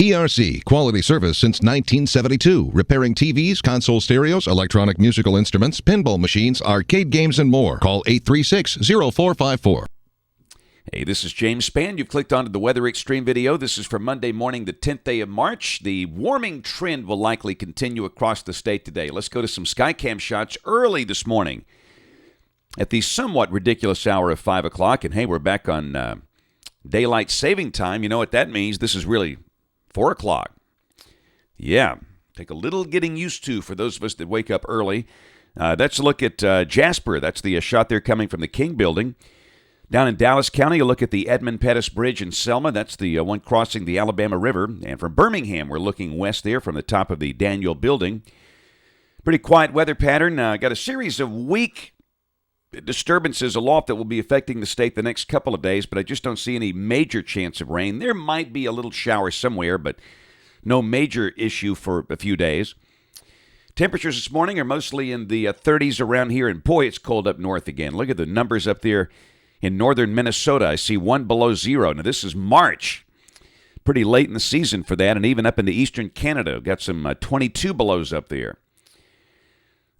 PRC, quality service since 1972. Repairing TVs, console stereos, electronic musical instruments, pinball machines, arcade games, and more. Call 836-0454. Hey, this is James Spann. You've clicked onto the Weather Xtreme video. This is for Monday morning, the 10th day of March. The warming trend will likely continue across the state today. Let's go to some Skycam shots early this morning at the somewhat ridiculous hour of 5 o'clock. And hey, we're back on daylight saving time. You know what that means? This is really 4 o'clock. Yeah, take a little getting used to for those of us that wake up early. Let's look at Jasper. That's the shot there coming from the King Building. Down in Dallas County, you look at the Edmund Pettus Bridge in Selma. That's the one crossing the Alabama River. And from Birmingham, we're looking west there from the top of the Daniel Building. Pretty quiet weather pattern. Got a series of weak disturbances aloft that will be affecting the state the next couple of days, but I just don't see any major chance of rain. There might be a little shower somewhere, but no major issue for a few days. Temperatures this morning are mostly in the 30s around here, and boy, it's cold up north again. Look at the numbers up there. In northern Minnesota, I see 1 below zero. Now, this is March. Pretty late in the season for that, and even up into eastern Canada. Got some 22 belows up there.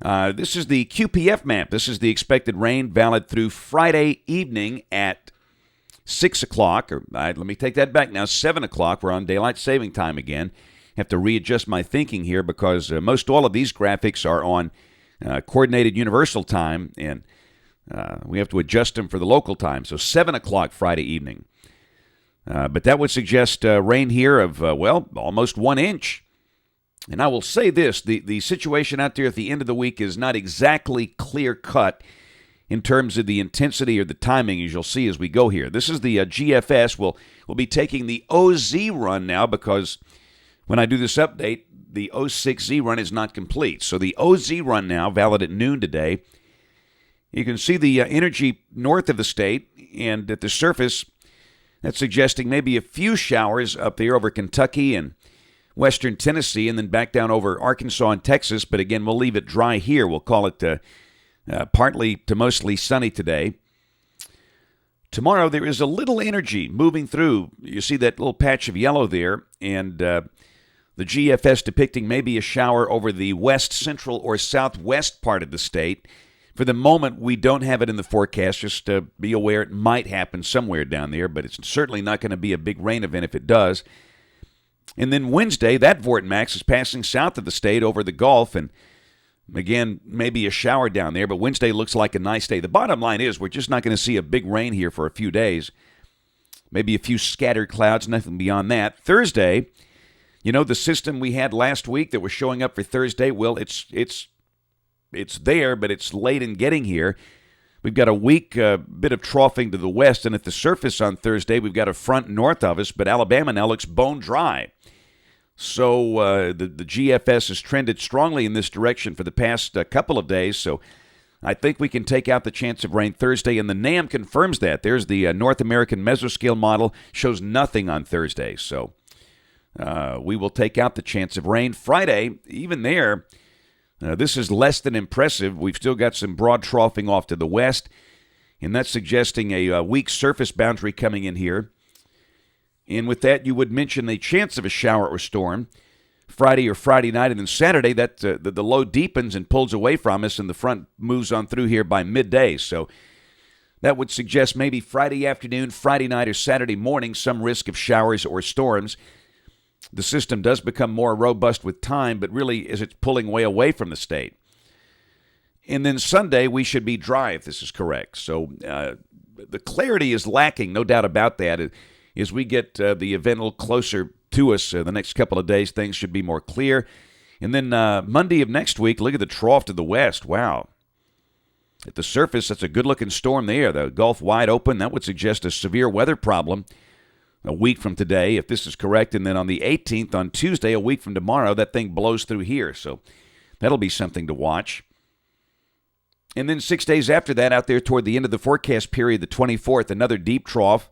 This is the QPF map. This is the expected rain valid through Friday evening at 6 o'clock. Let me take that back now. 7 o'clock. We're on daylight saving time again. Have to readjust my thinking here because most all of these graphics are on coordinated universal time, and we have to adjust them for the local time. So 7 o'clock Friday evening. But that would suggest rain here of, almost 1 inch. And I will say this, the situation out there at the end of the week is not exactly clear-cut in terms of the intensity or the timing, as you'll see as we go here. This is the GFS. We'll be taking the OZ run now because when I do this update, the 06Z run is not complete. So the OZ run now, valid at noon today. You can see the energy north of the state, and at the surface, that's suggesting maybe a few showers up there over Kentucky and western Tennessee, and then back down over Arkansas and Texas. But again, we'll leave it dry here. We'll call it partly to mostly sunny today. Tomorrow, there is a little energy moving through. You see that little patch of yellow there, and the GFS depicting maybe a shower over the west, central, or southwest part of the state. For the moment, we don't have it in the forecast. Just be aware it might happen somewhere down there, but it's certainly not going to be a big rain event if it does. And then Wednesday, that vortex is passing south of the state over the Gulf, and again, maybe a shower down there, but Wednesday looks like a nice day. The bottom line is we're just not going to see a big rain here for a few days. Maybe a few scattered clouds, nothing beyond that. Thursday, you know, the system we had last week that was showing up for Thursday, well, it's there, but it's late in getting here. We've got a weak bit of troughing to the west, and at the surface on Thursday, we've got a front north of us, but Alabama now looks bone dry. So the GFS has trended strongly in this direction for the past couple of days, so I think we can take out the chance of rain Thursday, and the NAM confirms that. There's the North American Mesoscale model, shows nothing on Thursday, so we will take out the chance of rain. Friday, even there, this is less than impressive. We've still got some broad troughing off to the west, and that's suggesting a weak surface boundary coming in here. And with that, you would mention a chance of a shower or storm Friday or Friday night, and then Saturday, that the low deepens and pulls away from us, and the front moves on through here by midday. So that would suggest maybe Friday afternoon, Friday night, or Saturday morning, some risk of showers or storms. The system does become more robust with time, but really as it's pulling way away from the state. And then Sunday, we should be dry if this is correct. So the clarity is lacking, no doubt about that. As we get the event a little closer to us the next couple of days, things should be more clear. And then Monday of next week, look at the trough to the west. Wow. At the surface, that's a good-looking storm there. The Gulf wide open. That would suggest a severe weather problem a week from today, if this is correct. And then on the 18th, on Tuesday, a week from tomorrow, that thing blows through here. So that'll be something to watch. And then 6 days after that, out there toward the end of the forecast period, the 24th, another deep trough.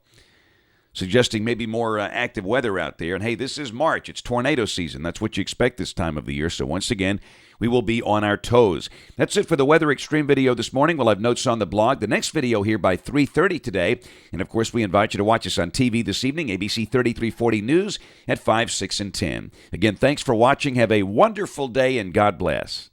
suggesting maybe more active weather out there. And hey, this is March. It's tornado season. That's what you expect this time of the year. So once again, we will be on our toes. That's it for the Weather Xtreme video this morning. We'll have notes on the blog. The next video here by 3:30 today. And of course, we invite you to watch us on TV this evening, ABC 3340 News at 5, 6, and 10. Again, thanks for watching. Have a wonderful day and God bless.